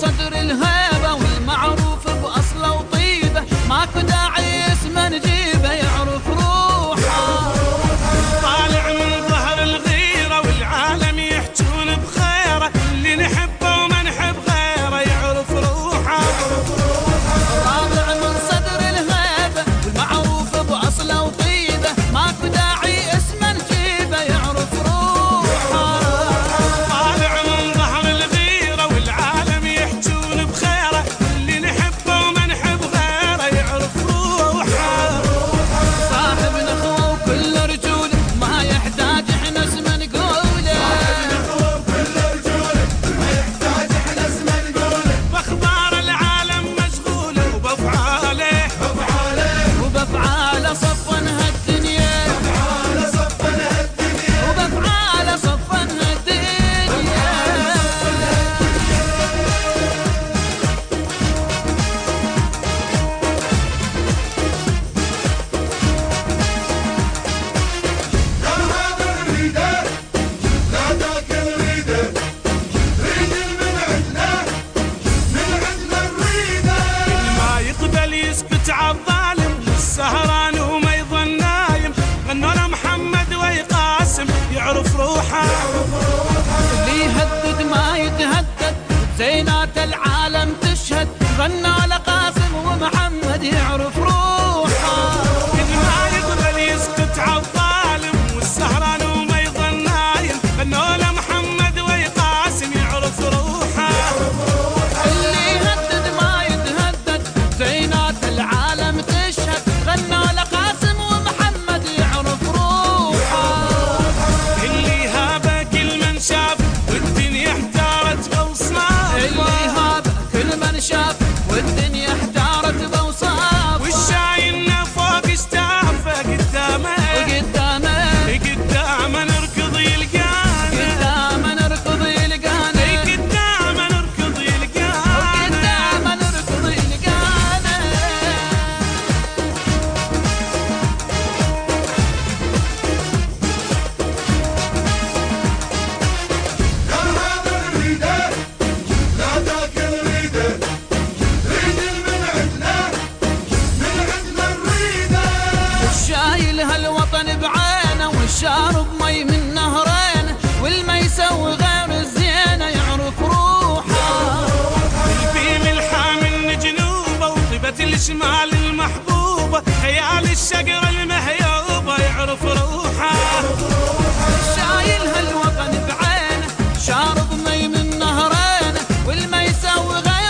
صدر الهيبة والمعروف بأصله وطيبه، ماكو داعي اسمه نجيبه يعرف روحه. طالع من ظهر الغيرة والعالم يحجون بخيره، اللي نحبه وما نحب غيره يعرف روحه. طالع من صدر الهيبة والمعروف بأصله وطيبه، ماكو داعي اسمه نجيبه يعرف روحه. طالع من ظهر الغيرة والعالم يحجون بخيره، اللي نحبه وما نحب غيره يعرف روحه. صاحب نخوة وكل رجوله ما يحتاج احنا اسم نقوله. باخبار العالم مشغوله وبافعاله وبافعاله صفنها الدنيا، وبافعاله صفنها الدنيا. ما يقبل يسكت عالظالم، السهران وما يظن نايم، غنوا له محمد ويقاسم يعرف روحه. اللي يهدد ما يتهدد، زينات العالم تشهد، غنى لقاسم ومحمد يعرف روحه. ما يقبل يسكت عالظالم، والسهران وما يظن نايم، غنوا له محمد ويقاسم يعرف روحه. اللي يهدد ما يتهدد، زينات العالم تشهد، غنى لقاسم ومحمد يعرف روحه. اللي هابه كل من شاف والدنيا احتارت بوصافه، اللي هذا كل من شاف والدنيا احتارت بوصافه. والشايلنا فوق اشتافه قدامه وقدامه نركض يلقانا، قدامه نركض يلقانا، قدامه نركض يلقانا. وقدامه نركض يلقانا. الشايل هالوطن بعينه، والشارب مي من نهرينه، والما يسوي غير الزينه يعرف روحه. البيم الحامل جنوبه وطيبة الشمال المحبوبة، خيال الشقر المهيوبة يعرف روحه. الشايل هالوطن بعينه، شارب مي من نهرينه، والما يسوي غير